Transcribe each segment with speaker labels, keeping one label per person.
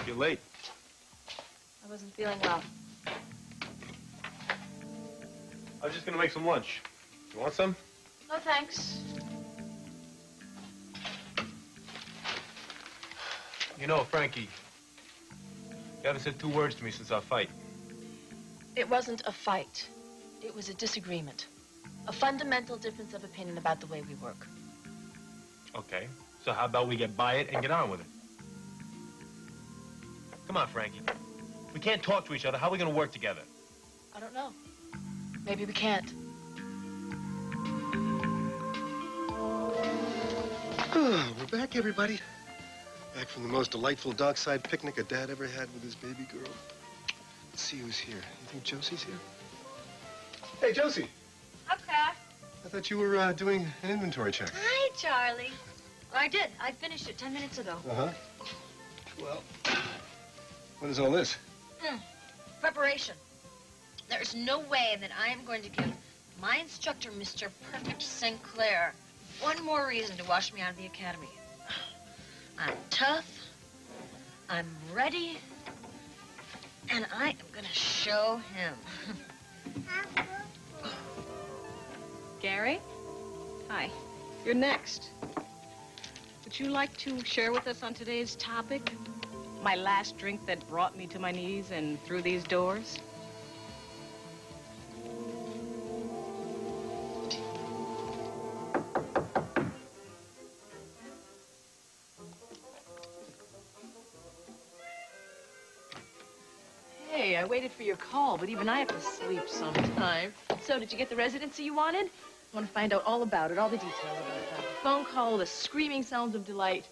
Speaker 1: You're late.
Speaker 2: I wasn't feeling well.
Speaker 1: I was just gonna make some lunch. You want some?
Speaker 2: No, thanks.
Speaker 1: You know, Frankie, you haven't said 2 words to me since our fight.
Speaker 2: It wasn't a fight. It was a disagreement. A fundamental difference of opinion about the way we work.
Speaker 1: Okay, so how about we get by it and get on with it? Come on, Frankie. We can't talk to each other. How are we gonna work together?
Speaker 2: I don't know. Maybe we can't.
Speaker 3: We're back, everybody. Back from the most delightful dockside picnic a dad ever had with his baby girl. Let's see who's here. You think Josie's here? Hey, Josie.
Speaker 4: Okay.
Speaker 3: I thought you were doing an inventory check.
Speaker 4: Hi, Charlie. I did. I finished it 10 minutes ago.
Speaker 3: Uh-huh. Well, what is all this?
Speaker 4: Preparation. There's no way that I am going to give my instructor, Mr. Perfect Sinclair, one more reason to wash me out of the academy. I'm tough, I'm ready, and I am going to show him.
Speaker 5: Gary? Hi. You're next. Would you like to share with us on today's topic? My last drink that brought me to my knees and through these doors? Hey, I waited for your call, but even I have to sleep sometime. So, did you get the residency you wanted? I want to find out all about it, all the details about it. The phone call, the screaming sounds of delight.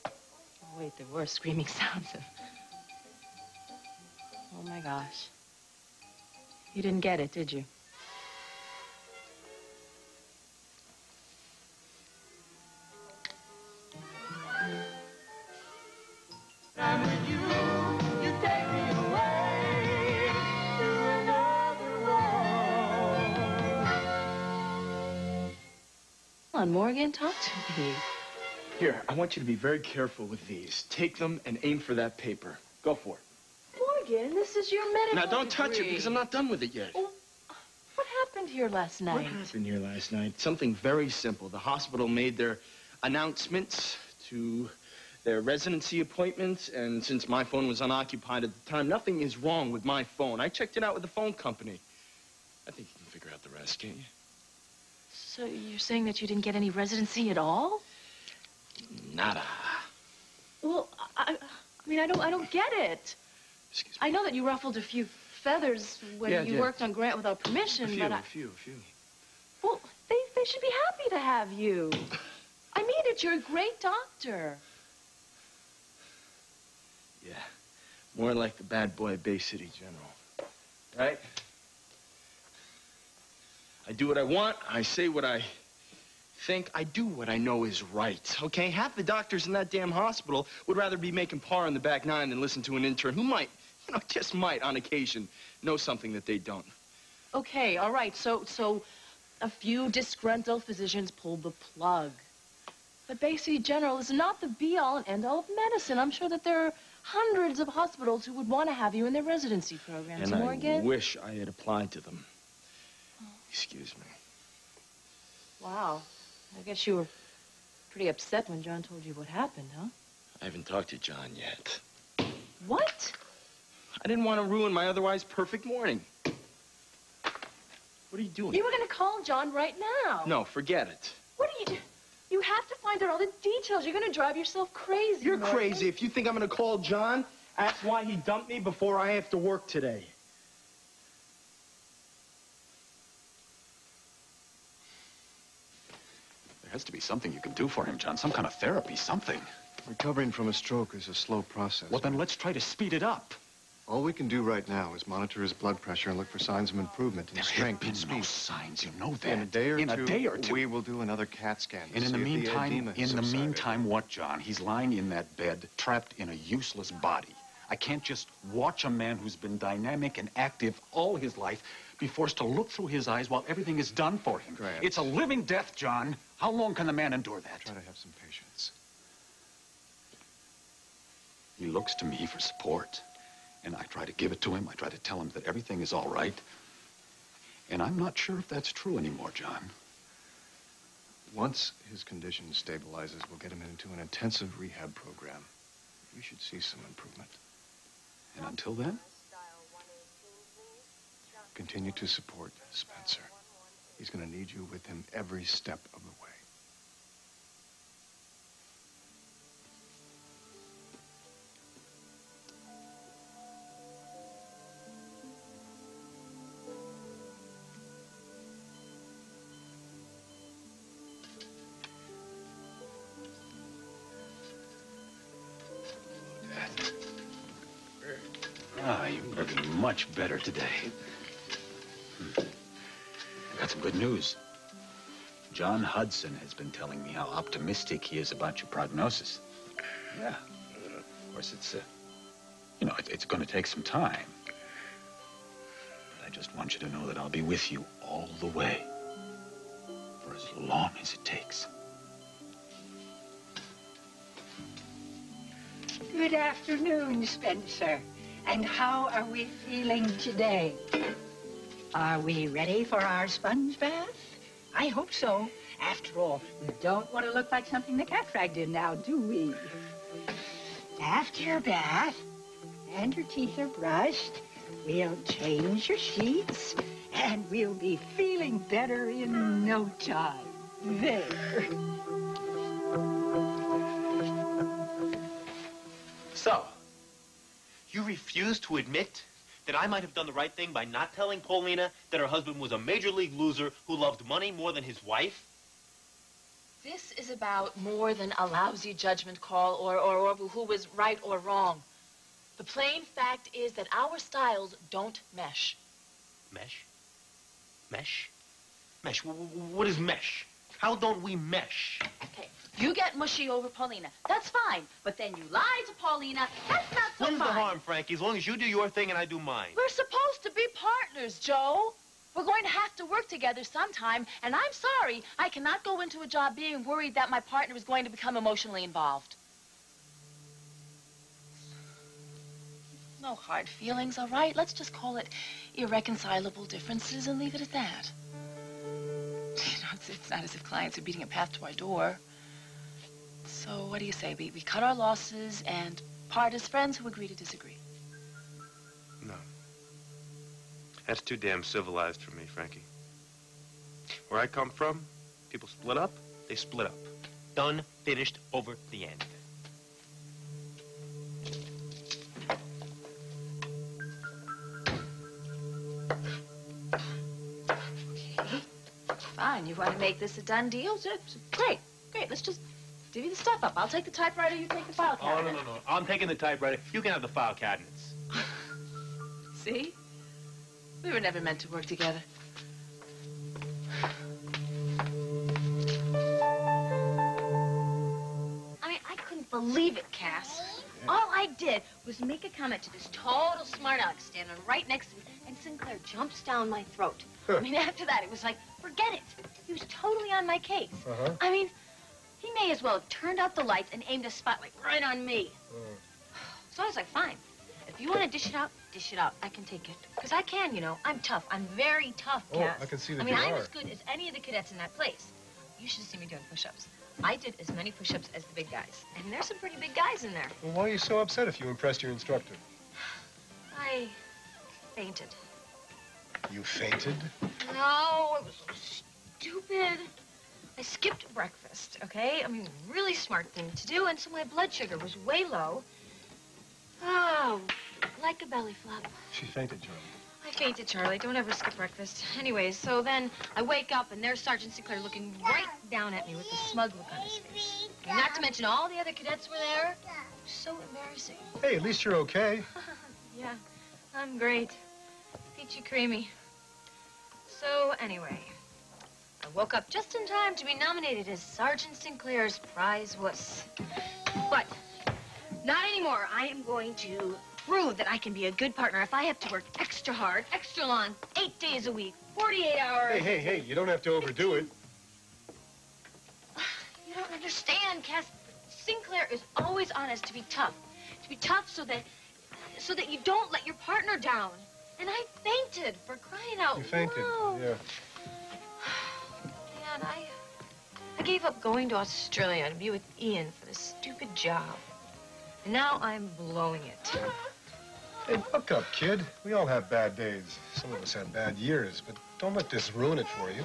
Speaker 5: Oh, wait, there were screaming sounds of... Oh, my gosh. You didn't get it, did you?
Speaker 6: I'm with you, you take me away to another world.
Speaker 5: Come on, Morgan, talk to me.
Speaker 7: Here, I want you to be very careful with these. Take them and aim for that paper. Go for it.
Speaker 5: Morgan, this is your medical
Speaker 7: Now, don't touch it
Speaker 5: degree.
Speaker 7: because I'm not done with it yet.
Speaker 5: Oh, what happened here last night?
Speaker 7: What happened here last night? Something very simple. The hospital made their announcements to their residency appointments, and since my phone was unoccupied at the time, nothing is wrong with my phone. I checked it out with the phone company. I think you can figure out the rest, can't you?
Speaker 2: So you're saying that you didn't get any residency at all?
Speaker 7: Nada.
Speaker 2: Well, I mean, I don't get it.
Speaker 7: Excuse me.
Speaker 2: I know that you ruffled a few feathers when you worked on Grant without permission, but
Speaker 7: A few.
Speaker 2: Well, they should be happy to have you. I mean it, you're a great doctor.
Speaker 7: Yeah, more like the bad boy Bay City General, right? I do what I want, I say what I think, I do what I know is right, okay? Half the doctors in that damn hospital would rather be making par on the back nine than listen to an intern who might, just might on occasion, know something that they don't.
Speaker 2: Okay, all right, so a few disgruntled physicians pulled the plug. But Bay City General is not the be-all and end-all of medicine. I'm sure that there are hundreds of hospitals who would want to have you in their residency programs,
Speaker 7: And
Speaker 2: Morgan.
Speaker 7: I wish I had applied to them. Excuse me.
Speaker 2: Wow. I guess you were pretty upset when John told you what happened, huh?
Speaker 7: I haven't talked to John yet.
Speaker 2: What?
Speaker 7: I didn't want to ruin my otherwise perfect morning. What are you doing?
Speaker 2: You were going to call John right now.
Speaker 7: No, forget it.
Speaker 2: What are you... You have to find out all the details. You're going to drive yourself crazy,
Speaker 7: You're
Speaker 2: Morgan.
Speaker 7: crazy. If you think I'm going to call John,
Speaker 8: That's why he dumped me before I have to work today.
Speaker 9: There has to be something you can do for him, John. Some kind of therapy, something.
Speaker 3: Recovering from a stroke is a slow process.
Speaker 9: Well, then let's try to speed it up.
Speaker 3: All we can do right now is monitor his blood pressure and look for signs of improvement in strength and
Speaker 9: There have been no signs, you know that.
Speaker 3: In a day or two,
Speaker 9: we
Speaker 3: we will do another CAT scan.
Speaker 9: And in the meantime,
Speaker 3: meantime,
Speaker 9: what, John? He's lying in that bed, trapped in a useless body. I can't just watch a man who's been dynamic and active all his life be forced to look through his eyes while everything is done for him.
Speaker 3: Grant.
Speaker 9: It's a living death, John. How long can the man endure that?
Speaker 3: Try to have some patience.
Speaker 9: He looks to me for support. And I try to give it to him. I try to tell him that everything is all right. And I'm not sure if that's true anymore, John.
Speaker 3: Once his condition stabilizes, we'll get him into an intensive rehab program. We should see some improvement.
Speaker 9: And until then?
Speaker 3: Continue to support Spencer. He's going to need you with him every step of the way.
Speaker 9: Ah, you're looking much better today. I got some good news. John Hudson has been telling me how optimistic he is about your prognosis. Yeah. Of course, it's, you know, it's going to take some time. But I just want you to know that I'll be with you all the way. For as long as it takes.
Speaker 10: Good afternoon, Spencer. And how are we feeling today? Are we ready for our sponge bath? I hope so. After all, we don't want to look like something the cat dragged in now, do we? After your bath and your teeth are brushed, we'll change your sheets and we'll be feeling better in no time. There.
Speaker 11: So, you refuse to admit that I might have done the right thing by not telling Paulina that her husband was a major league loser who loved money more than his wife?
Speaker 2: This is about more than a lousy judgment call or who was right or wrong. The plain fact is that our styles don't mesh.
Speaker 11: Mesh? Mesh? Mesh? What is mesh? How don't we mesh?
Speaker 2: Okay, you get mushy over Paulina. That's fine. But then you lie to Paulina. That's not so
Speaker 11: When's
Speaker 2: fine.
Speaker 11: the harm, Frankie? As long as you do your thing and I do mine.
Speaker 2: We're supposed to be partners, Joe. We're going to have to work together sometime, and I'm sorry, I cannot go into a job being worried that my partner is going to become emotionally involved. No hard feelings, all right? Let's just call it irreconcilable differences and leave it at that. You know, it's not as if clients are beating a path to our door. So what do you say? We cut our losses and part as friends who agree to disagree.
Speaker 1: No. That's too damn civilized for me, Frankie. Where I come from, people split up, they split up.
Speaker 11: Done, finished, over the end.
Speaker 2: Okay. Fine, you want to make this a done deal? Great, great. Let's just divvy the stuff up. I'll take the typewriter, you take the file
Speaker 11: Oh,
Speaker 2: cabinet.
Speaker 11: no. I'm taking the typewriter. You can have the file cabinets.
Speaker 2: See? We were never meant to work together.
Speaker 4: I mean, I couldn't believe it, Cass. All I did was make a comment to this total smart aleck standing right next to me, and Sinclair jumps down my throat. I mean, after that, it was like, forget it. He was totally on my case. I mean, he may as well have turned out the lights and aimed a spotlight right on me. So I was like, fine. If you want to dish it out, dish it out. I can take it. Because I can, you know. I'm tough. I'm very tough, Cass.
Speaker 3: I can see that
Speaker 4: I mean,
Speaker 3: you
Speaker 4: I'm
Speaker 3: are.
Speaker 4: as good as any of the cadets in that place. You should see me doing push-ups. I did as many push-ups as the big guys. And there's some pretty big guys in there.
Speaker 3: Well, why are you so upset if you impressed your instructor?
Speaker 4: I fainted.
Speaker 3: You fainted?
Speaker 4: No, it was so stupid. I skipped breakfast, okay? I mean, really smart thing to do, and so my blood sugar was way low. Oh, like a belly flop.
Speaker 3: She fainted, Charlie.
Speaker 4: I fainted, Charlie. Don't ever skip breakfast. Anyways, so then I wake up, and there's Sergeant Sinclair looking right down at me with a smug look on his face. And not to mention all the other cadets were there. So embarrassing.
Speaker 3: Hey, at least you're okay.
Speaker 4: Yeah, I'm great. Peachy creamy. So, anyway, I woke up just in time to be nominated as Sergeant Sinclair's prize wuss. But not anymore. I am going to prove that I can be a good partner if I have to work extra hard, extra long, 8 days a week, 48 hours.
Speaker 3: Hey, you don't have to overdo it.
Speaker 4: You don't understand, Cass. Sinclair is always honest to be tough. to be tough so that you don't let your partner down. And I fainted, for crying out loud.
Speaker 3: You fainted, yeah.
Speaker 4: Man, I gave up going to Australia to be with Ian for this stupid job. And now I'm blowing it.
Speaker 3: Hey, buck up, kid. We all have bad days. Some of us have bad years, but don't let this ruin it for you.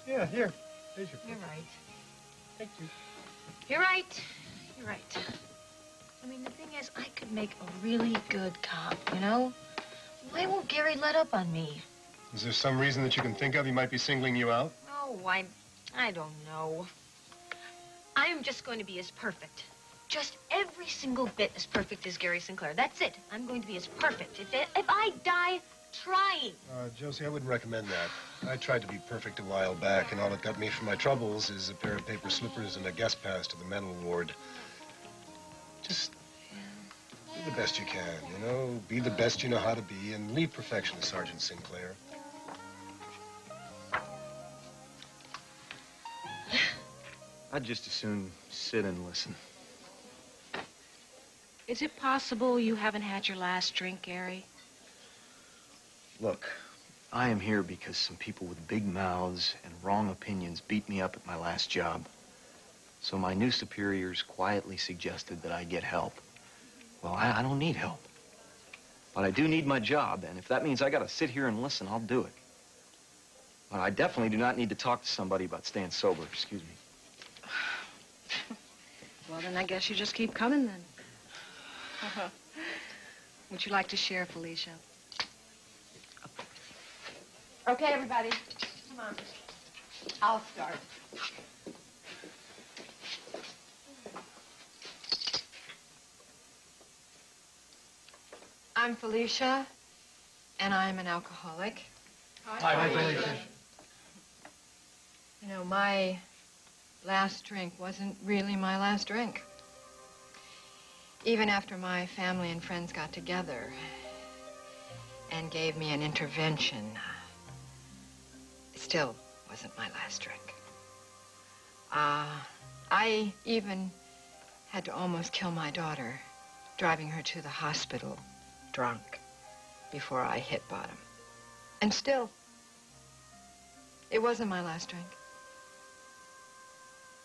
Speaker 3: Yeah, here. There's your
Speaker 4: You're right.
Speaker 3: Thank you.
Speaker 4: You're right. You're right. I mean, the thing is, I could make a really good cop, you know? Why won't Gary let up on me?
Speaker 3: Is there some reason that you can think of he might be singling you out?
Speaker 4: Oh, I don't know. I am just going to be as perfect. Just every single bit as perfect as Gary Sinclair. That's it. I'm going to be as perfect. If I die trying.
Speaker 3: Josie, I wouldn't recommend that. I tried to be perfect a while back, and all it got me for my troubles is a pair of paper slippers and a guest pass to the mental ward. Just do the best you can, you know? Be the best you know how to be, and leave perfection to Sergeant Sinclair.
Speaker 7: I'd just as soon sit and listen.
Speaker 5: Is it possible you haven't had your last drink, Gary?
Speaker 7: Look, I am here because some people with big mouths and wrong opinions beat me up at my last job. So my new superiors quietly suggested that I get help. Well, I don't need help. But I do need my job, and if that means I gotta sit here and listen, I'll do it. But I definitely do not need to talk to somebody about staying sober, excuse me.
Speaker 5: Well, then I guess you just keep coming, then. Would you like to share, Felicia? Okay, everybody. Come on. I'll start. I'm Felicia, and I'm an alcoholic.
Speaker 6: Hi, Felicia.
Speaker 5: You know, my last drink wasn't really my last drink. Even after my family and friends got together and gave me an intervention, it still wasn't my last drink. I even had to almost kill my daughter, driving her to the hospital drunk before I hit bottom. And still, it wasn't my last drink.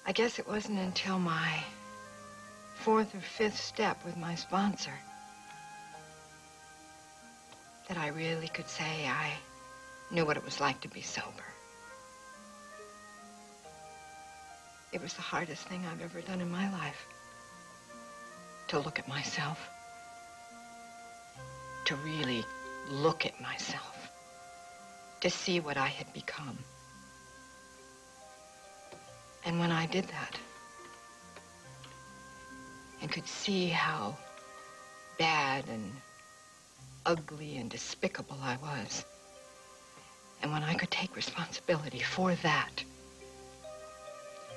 Speaker 5: I guess it wasn't until my 4th or 5th step with my sponsor that I really could say I knew what it was like to be sober. It was the hardest thing I've ever done in my life. To look at myself. To really look at myself. To see what I had become. And when I did that, and could see how bad and ugly and despicable I was, and when I could take responsibility for that,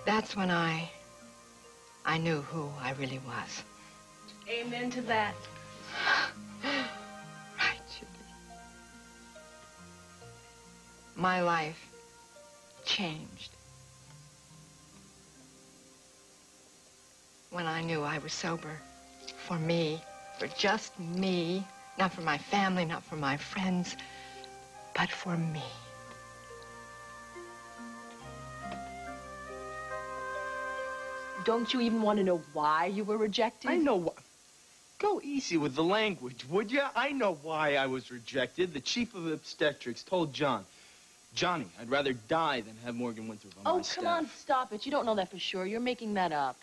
Speaker 5: that's when I knew who I really was.
Speaker 2: Amen to that.
Speaker 5: Right, Julie. My life changed when I knew I was sober. For me, for just me, not for my family, not for my friends, but for me.
Speaker 2: Don't you even want to know why you were rejected?
Speaker 7: I know why. Go easy with the language, would you? I know why I was rejected. The chief of obstetrics told Johnny, I'd rather die than have Morgan Winthrop on my staff.
Speaker 2: Oh, come on, stop it. You don't know that for sure. You're making that up.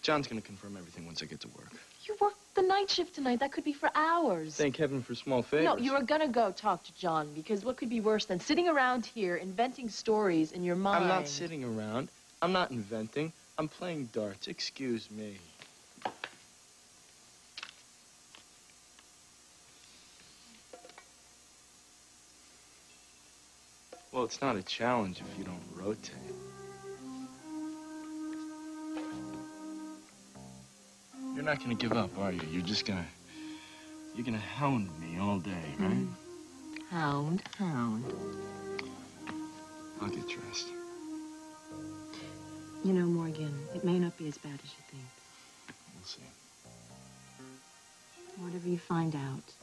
Speaker 7: John's gonna confirm everything once I get to work.
Speaker 2: You worked the night shift tonight. That could be for hours.
Speaker 7: Thank heaven for small favors.
Speaker 2: No, you are gonna go talk to John, because what could be worse than sitting around here inventing stories in your mind?
Speaker 7: I'm not sitting around. I'm not inventing. I'm playing darts. Excuse me. Well, it's not a challenge if you don't rotate. You're not gonna give up, are you? You're gonna hound me all day, right?
Speaker 2: Hound.
Speaker 7: I'll get dressed.
Speaker 2: You know, Morgan, it may not be as bad as you think.
Speaker 7: We'll see.
Speaker 2: Whatever you find out,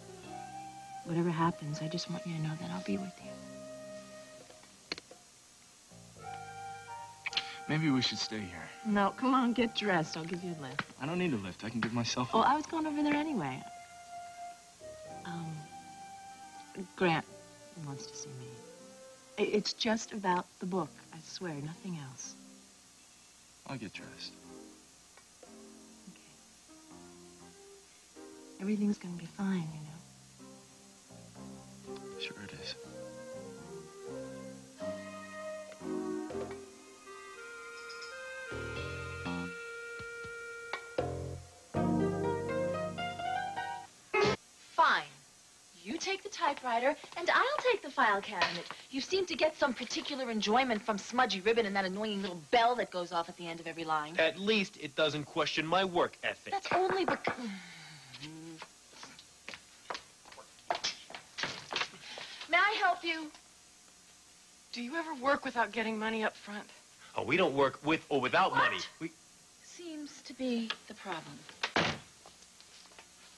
Speaker 2: whatever happens, I just want you to know that I'll be with you.
Speaker 7: Maybe we should stay here.
Speaker 2: No, come on, get dressed. I'll give you a lift.
Speaker 7: I don't need a lift. I can give myself a
Speaker 2: Oh,
Speaker 7: lift.
Speaker 2: I was going over there anyway. Grant wants to see me. It's just about the book, I swear, nothing else.
Speaker 7: I'll get dressed.
Speaker 2: Okay. Everything's gonna be fine, you know.
Speaker 7: Sure it is.
Speaker 2: Fine. You take the typewriter, and I'll take the file cabinet. You seem to get some particular enjoyment from smudgy ribbon and that annoying little bell that goes off at the end of every line.
Speaker 11: At least it doesn't question my work ethic.
Speaker 2: That's only because... May I help you?
Speaker 5: Do you ever work without getting money up front?
Speaker 11: Oh, we don't work with or without money.
Speaker 2: Seems to be the problem.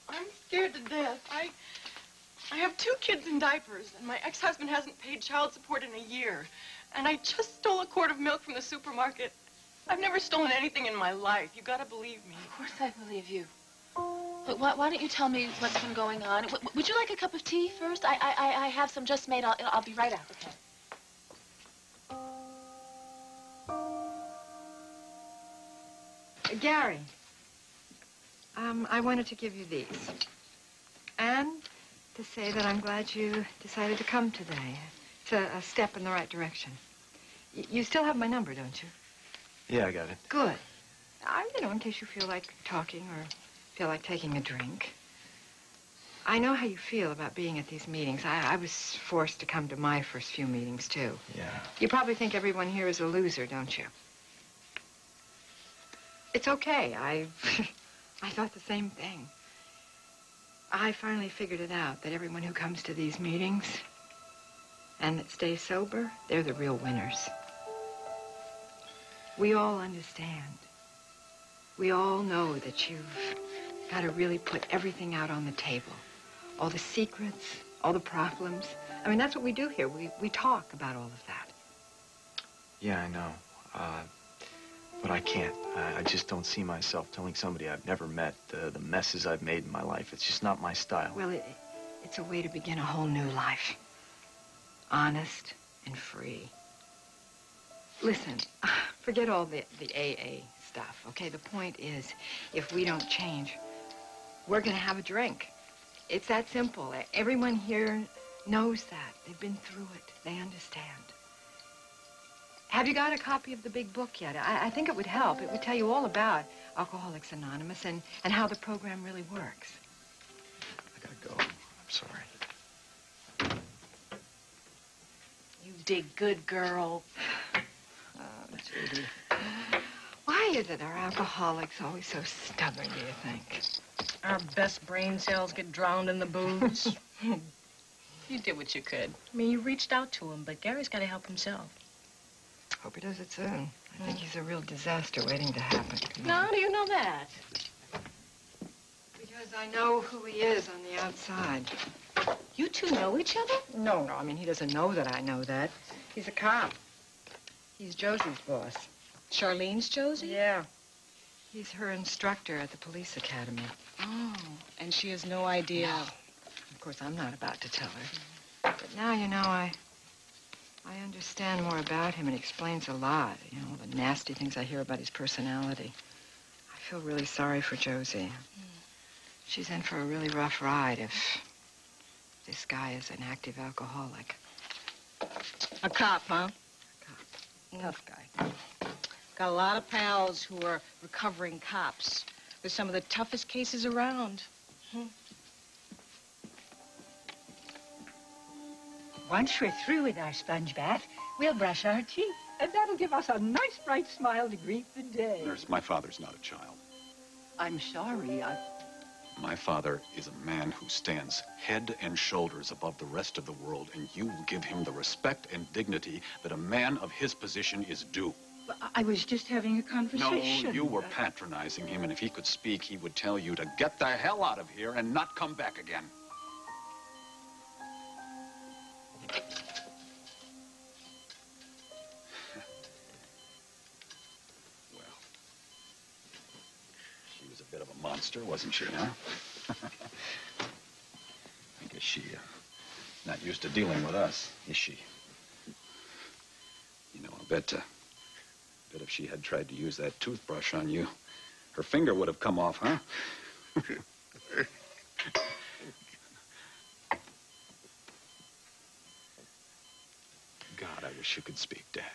Speaker 5: I'm scared to death. I have 2 kids in diapers, and my ex-husband hasn't paid child support in a year. And I just stole a quart of milk from the supermarket. I've never stolen anything in my life. You gotta believe me.
Speaker 2: Of course I believe you. But why don't you tell me what's been going on? Would you like a cup of tea first? I have some just made. I'll be right out, okay?
Speaker 12: Gary, I wanted to give you these. And to say that I'm glad you decided to come today. It's a step in the right direction. You still have my number, don't you?
Speaker 3: Yeah, I got it.
Speaker 12: Good. In case you feel like talking or feel like taking a drink. I know how you feel about being at these meetings. I was forced to come to my first few meetings, too.
Speaker 3: Yeah.
Speaker 12: You probably think everyone here is a loser, don't you? It's okay. I thought the same thing. I finally figured it out, that everyone who comes to these meetings and that stays sober, they're the real winners. We all understand. We all know that you've got to really put everything out on the table. All the secrets, all the problems. That's what we do here. We talk about all of that.
Speaker 3: Yeah, I know. But I can't. I just don't see myself telling somebody I've never met the messes I've made in my life. It's just not my style.
Speaker 12: Well, it's a way to begin a whole new life. Honest and free. Listen, forget all the AA stuff, okay? The point is, if we don't change, we're gonna have a drink. It's that simple. Everyone here knows that. They've been through it. They understand. Have you got a copy of the big book yet? I think it would help. It would tell you all about Alcoholics Anonymous and how the program really works.
Speaker 3: I gotta go. I'm sorry.
Speaker 2: You did good, girl.
Speaker 12: Oh, Judy. Why is it our alcoholics always so stubborn, do you think?
Speaker 5: Our best brain cells get drowned in the booze. You did what you could. You reached out to him, but Gary's got to help himself.
Speaker 12: Hope he does it soon. I think he's a real disaster waiting to happen.
Speaker 2: Now, how do you know that?
Speaker 12: Because I know who he is on the outside.
Speaker 2: You two know each other?
Speaker 12: No, he doesn't know that I know that. He's a cop. He's Josie's boss.
Speaker 5: Charlene's Josie?
Speaker 12: Yeah. He's her instructor at the police academy.
Speaker 5: Oh, and she has no idea.
Speaker 12: No. Of course, I'm not about to tell her. But now, I understand more about him, and explains a lot. The nasty things I hear about his personality. I feel really sorry for Josie. She's in for a really rough ride if this guy is an active alcoholic.
Speaker 5: A cop, huh?
Speaker 12: A cop. Tough guy.
Speaker 5: Got a lot of pals who are recovering cops. They're some of the toughest cases around.
Speaker 10: Once we're through with our sponge bath, we'll brush our teeth. And that'll give us a nice, bright smile to greet the day.
Speaker 9: Nurse, my father's not a child.
Speaker 10: I'm sorry,
Speaker 9: My father is a man who stands head and shoulders above the rest of the world, and you will give him the respect and dignity that a man of his position is due.
Speaker 10: Well, I was just having a
Speaker 9: No,
Speaker 10: conversation.
Speaker 9: you were patronizing him, and if he could speak, he would tell you to get the hell out of here and not come back again. Well, she was a bit of a monster, wasn't she, huh? I guess she, not used to dealing with us, is she? You know, I bet if she had tried to use that toothbrush on you, her finger would have come off, huh? God, I wish you could speak, Dad.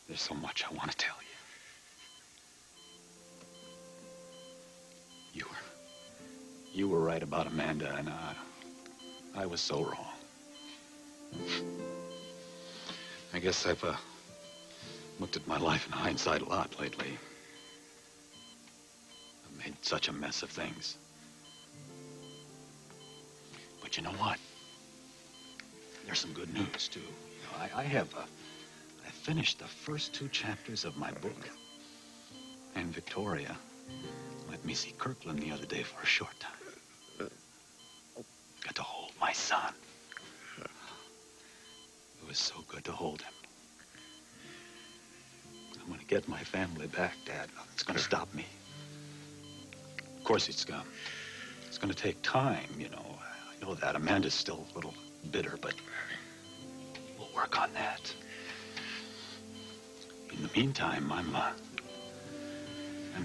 Speaker 9: There's so much I want to tell you. You were right about Amanda, and I was so wrong. I guess I've looked at my life in hindsight a lot lately. I've made such a mess of things. But you know what? There's some good news, too. You know, I finished the first 2 chapters of my book. And Victoria let me see Kirkland the other day for a short time. Got to hold my son. It was so good to hold him. I'm going to get my family back, Dad. Nothing's going to stop me. Of course, it's going to take time, you know. I know that. Amanda's still a little bitter, but we'll work on that. In the meantime, I'm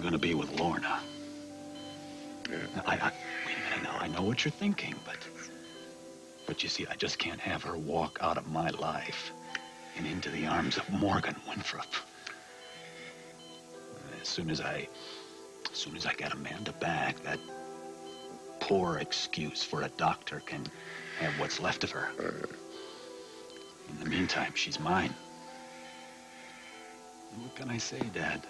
Speaker 9: going to be with Lorna. Now, wait a minute now. I know what you're thinking, but you see, I just can't have her walk out of my life and into the arms of Morgan Winthrop. As soon as I get Amanda back, that poor excuse for a doctor can have what's left of her. In the meantime, she's mine. And what can I say, Dad?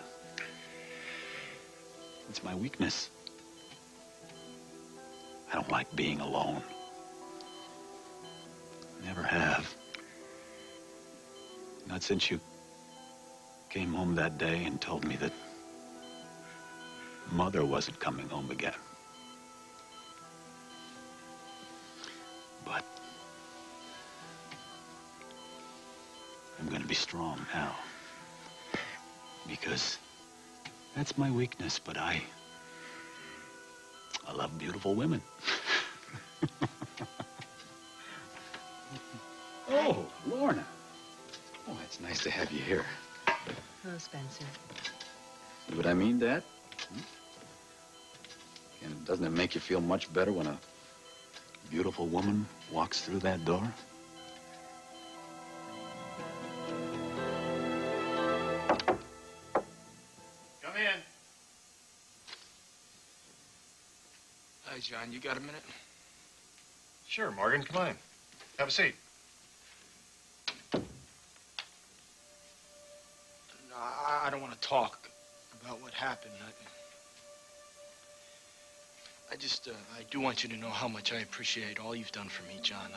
Speaker 9: It's my weakness. I don't like being alone. Never have. Not since you came home that day and told me that Mother wasn't coming home again. But I'm going to be strong now. Because that's my weakness, but I love beautiful women. Oh, Lorna. Oh, it's nice to have you here.
Speaker 2: Hello, Spencer.
Speaker 9: See what I mean, Dad? And doesn't it make you feel much better when a beautiful woman walks through that door?
Speaker 11: Come in.
Speaker 7: Hi, John. You got a minute?
Speaker 3: Sure, Morgan. Come on in. Have a seat.
Speaker 7: No, I don't want to talk about what happened. I do want you to know how much I appreciate all you've done for me, John.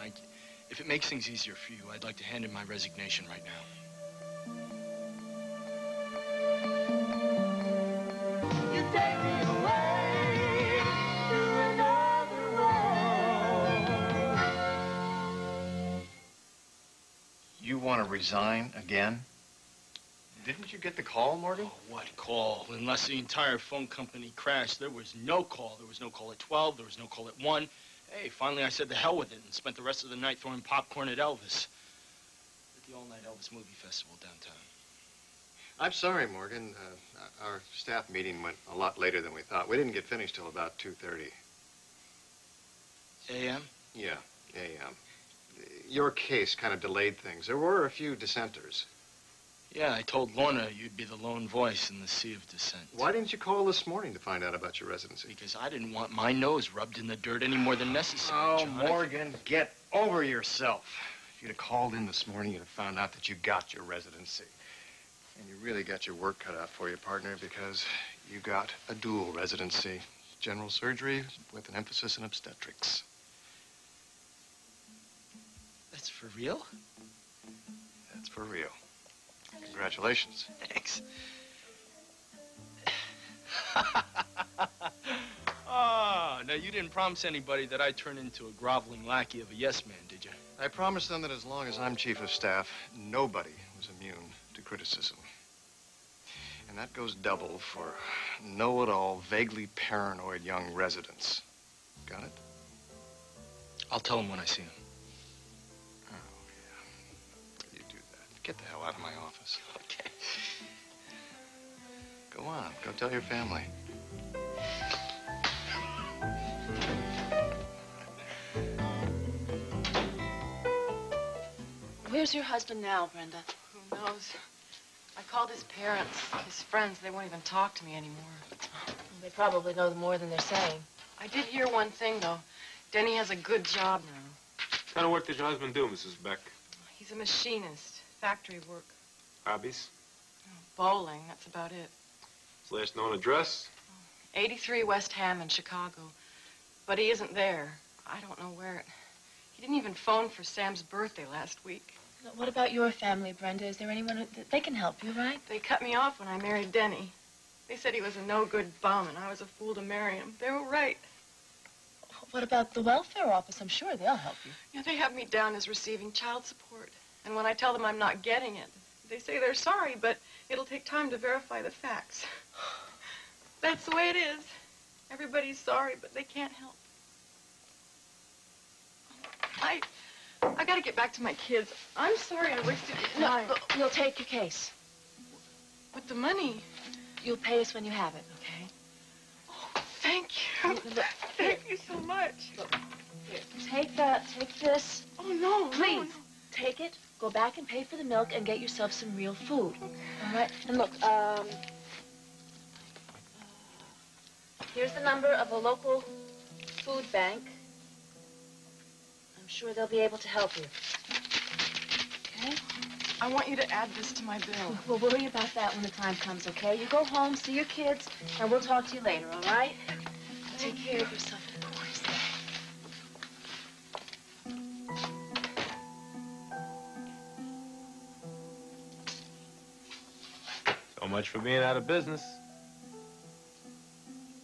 Speaker 7: If it makes things easier for you, I'd like to hand in my resignation right now.
Speaker 6: You take me away to another world.
Speaker 3: You want to resign again? Didn't you get the call, Morgan?
Speaker 7: Oh, what call? Unless the entire phone company crashed, there was no call. There was no call at 12. There was no call at 1. Hey, finally I said the hell with it and spent the rest of the night throwing popcorn at Elvis. At the all-night Elvis Movie Festival downtown.
Speaker 3: I'm sorry, Morgan. Our staff meeting went a lot later than we thought. We didn't get finished till about 2:30.
Speaker 7: A.M.?
Speaker 3: Yeah, a.m. Your case kind of delayed things. There were a few dissenters.
Speaker 7: Yeah, I told Lorna you'd be the lone voice in the sea of dissent.
Speaker 3: Why didn't you call this morning to find out about your residency?
Speaker 7: Because I didn't want my nose rubbed in the dirt any more than necessary,
Speaker 3: Oh,
Speaker 7: John.
Speaker 3: Morgan, get over yourself. If you'd have called in this morning, you'd have found out that you got your residency. And you really got your work cut out for you, partner, because you got a dual residency. General surgery with an emphasis in obstetrics.
Speaker 7: That's for real?
Speaker 3: That's for real. Congratulations.
Speaker 7: Thanks. Oh, now you didn't promise anybody that I'd turn into a groveling lackey of a yes man, did you?
Speaker 3: I promised them that as long as I'm chief of staff, nobody was immune to criticism. And that goes double for know-it-all, vaguely paranoid young residents. Got it?
Speaker 7: I'll tell him when I see him.
Speaker 3: Oh, yeah. You do that. Get the hell out of my office.
Speaker 7: Okay.
Speaker 3: Go on. Go tell your family.
Speaker 2: Where's your husband now, Brenda?
Speaker 5: Who knows? I called his parents, his friends. They won't even talk to me anymore.
Speaker 2: They probably know more than they're saying.
Speaker 5: I did hear one thing, though. Denny has a good job now.
Speaker 1: What kind of work does your husband do, Mrs. Beck?
Speaker 5: He's a machinist, factory work.
Speaker 1: Hobbies?
Speaker 5: Bowling, that's about it.
Speaker 1: His last known address?
Speaker 5: 83 West Ham in Chicago. But he isn't there. I don't know where. He didn't even phone for Sam's birthday last week.
Speaker 2: What about your family, Brenda? Is there anyone that they can help you, right?
Speaker 5: They cut me off when I married Denny. They said he was a no-good bum, and I was a fool to marry him. They were right.
Speaker 2: What about the welfare office? I'm sure they'll help you.
Speaker 5: Yeah, they have me down as receiving child support. And when I tell them I'm not getting it, they say they're sorry, but it'll take time to verify the facts. That's the way it is. Everybody's sorry, but they can't help. I gotta get back to my kids. I'm sorry I wasted your time.
Speaker 2: No, we'll take your case.
Speaker 5: With the money.
Speaker 2: You'll pay us when you have it, okay?
Speaker 5: Oh, thank you. Thank you so much.
Speaker 2: Look, here, take this.
Speaker 5: Oh, no,
Speaker 2: please.
Speaker 5: No, no.
Speaker 2: Take it, go back and pay for the milk, and get yourself some real food. Okay. All right? And look, here's the number of a local food bank. I'm sure they'll be able to help you. Okay?
Speaker 5: I want you to add this to my bill.
Speaker 2: We'll worry about that when the time comes, okay? You go home, see your kids, and we'll talk to you later, all right? Take care of yourself, of course.
Speaker 1: So much for being out of business.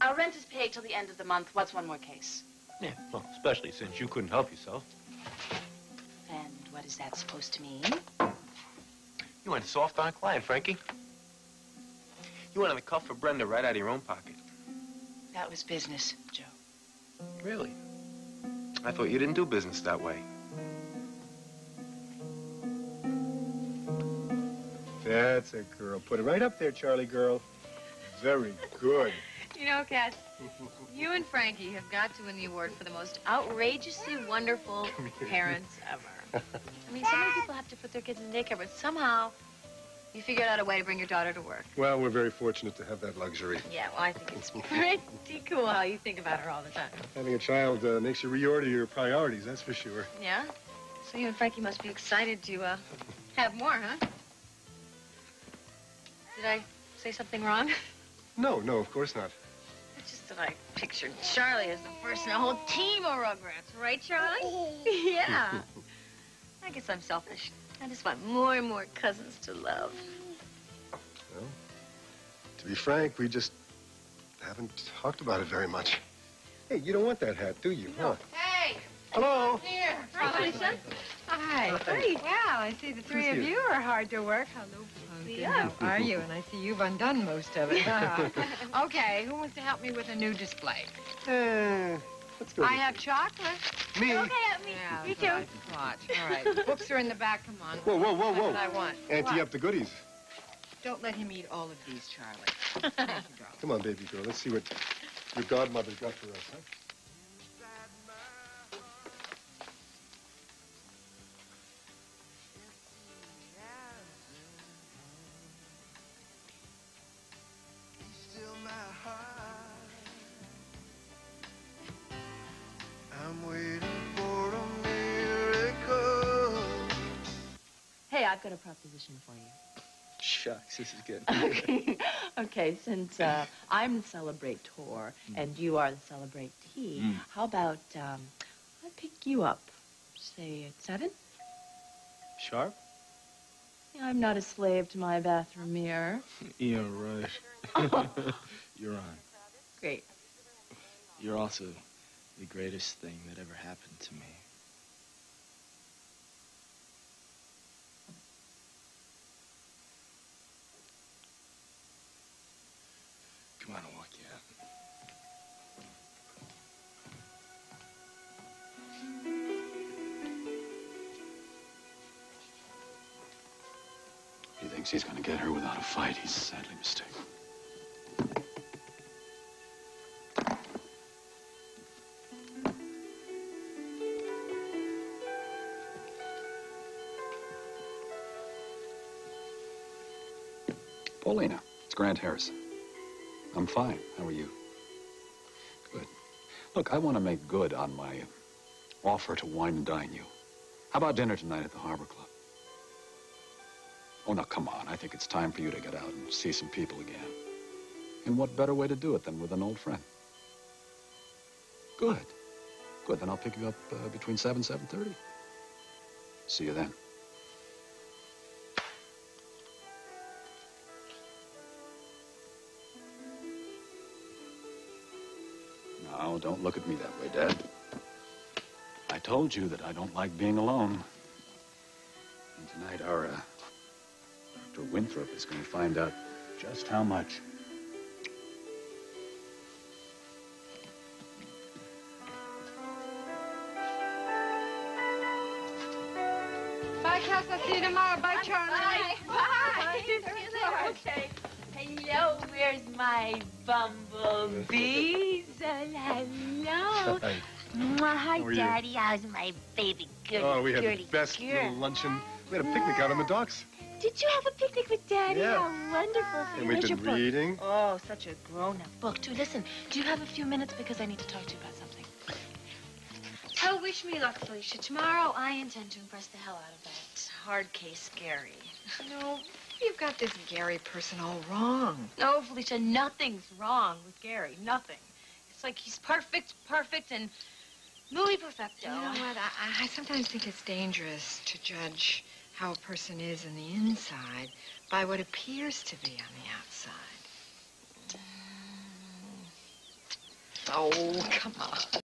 Speaker 2: Our rent is paid till the end of the month. What's one more case?
Speaker 1: Yeah, well, especially since you couldn't help yourself.
Speaker 2: And what is that supposed to mean?
Speaker 1: You went soft on a client, Frankie. You went on the cuff for Brenda right out of your own pocket.
Speaker 2: That was business, Joe.
Speaker 1: Really? I thought you didn't do business that way.
Speaker 3: That's a girl. Put it right up there, Charlie girl. Very good.
Speaker 4: You know, Cass, you and Frankie have got to win the award for the most outrageously wonderful parents ever. I mean, so many people have to put their kids in daycare, but somehow you figured out a way to bring your daughter to work.
Speaker 3: Well, we're very fortunate to have that luxury.
Speaker 4: Yeah, well, I think it's pretty cool how you think about her all the time.
Speaker 3: Having a child makes you reorder your priorities, that's for sure.
Speaker 4: Yeah? So you and Frankie must be excited to have more, huh? Did I say something wrong?
Speaker 3: No, of course not.
Speaker 4: It's just that I pictured Charlie as the first in a whole team of Rugrats. Right, Charlie? Yeah. I guess I'm selfish. I just want more and more cousins to love.
Speaker 3: Well, to be frank, we just haven't talked about it very much. Hey, you don't want that hat, do you? Huh?
Speaker 12: Hey!
Speaker 3: Hello!
Speaker 12: Here.
Speaker 4: Lisa.
Speaker 12: Hi.
Speaker 3: Hi.
Speaker 12: Well, I see the three of you are hard to work. Hello, Pumpkin. How are you? And I see you've undone most of it. Okay, who wants to help me with a new display?
Speaker 3: Let's go.
Speaker 12: I have chocolate.
Speaker 3: Me?
Speaker 12: Okay, me.
Speaker 4: Yeah,
Speaker 12: Me too. All right. The books are in the back. Come on.
Speaker 3: Whoa.
Speaker 12: That's what I want.
Speaker 3: Ante
Speaker 12: What?
Speaker 3: up the goodies.
Speaker 12: Don't let him eat all of these, Charlie. Thank you, darling.
Speaker 3: Come on, baby girl. Let's see what your godmother's got for us, huh?
Speaker 2: Hey, I've got a proposition for you.
Speaker 7: Shucks, this is good.
Speaker 2: Okay, since I'm the celebrator and you are the celebratee, how about I pick you up, say at 7?
Speaker 7: Sharp?
Speaker 2: I'm not a slave to my bathroom mirror.
Speaker 7: Yeah, right. You're on.
Speaker 2: Great.
Speaker 7: You're also the greatest thing that ever happened to me. Come on, I'll walk you out.
Speaker 9: He thinks he's going to get her without a fight. He's sadly mistaken. Paulina, it's Grant Harrison. I'm fine. How are you? Good. Look, I want to make good on my offer to wine and dine you. How about dinner tonight at the Harbor Club? Oh, now, come on. I think it's time for you to get out and see some people again. And what better way to do it than with an old friend? Good. Good. Then I'll pick you up between 7 and 7:30. See you then. No, don't look at me that way, Dad. I told you that I don't like being alone. And tonight, our Dr. Winthrop is going to find out just how much.
Speaker 12: Bye, Cass. I'll see you tomorrow. Bye, Charlie.
Speaker 5: Bye. Bye. See you later. Okay. Hello, where's my bumblebees? Hello.
Speaker 3: Hi.
Speaker 6: Mwah, hi,
Speaker 3: How are you?
Speaker 6: Daddy. How's my baby good
Speaker 3: Oh, we had the
Speaker 6: dirty
Speaker 3: best
Speaker 6: girl?
Speaker 3: little luncheon. We had a picnic out on the docks.
Speaker 6: Did you have a picnic with Daddy?
Speaker 3: Yeah.
Speaker 6: How wonderful.
Speaker 3: And we've
Speaker 6: Where's
Speaker 3: been
Speaker 6: your book?
Speaker 3: reading.
Speaker 2: Oh, such a grown-up book, too. Listen, do you have a few minutes? Because I need to talk to you about something.
Speaker 4: Oh, wish me luck, Felicia. Tomorrow, I intend to impress the hell out of that hard case Gary.
Speaker 12: No, you've got this Gary person all wrong.
Speaker 4: No, Felicia, nothing's wrong with Gary. Nothing. It's like he's perfect, and muy perfecto.
Speaker 12: You know what? I sometimes think it's dangerous to judge how a person is on the inside by what appears to be on the outside. Oh, come on.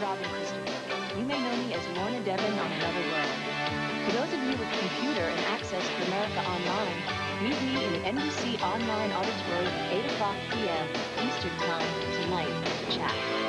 Speaker 2: Robin Christopher. You may know me as Lorna Devon on Another World. For those of you with a computer and access to America Online, meet me in the NBC Online Auditorium at 8 o'clock p.m. Eastern Time tonight to chat.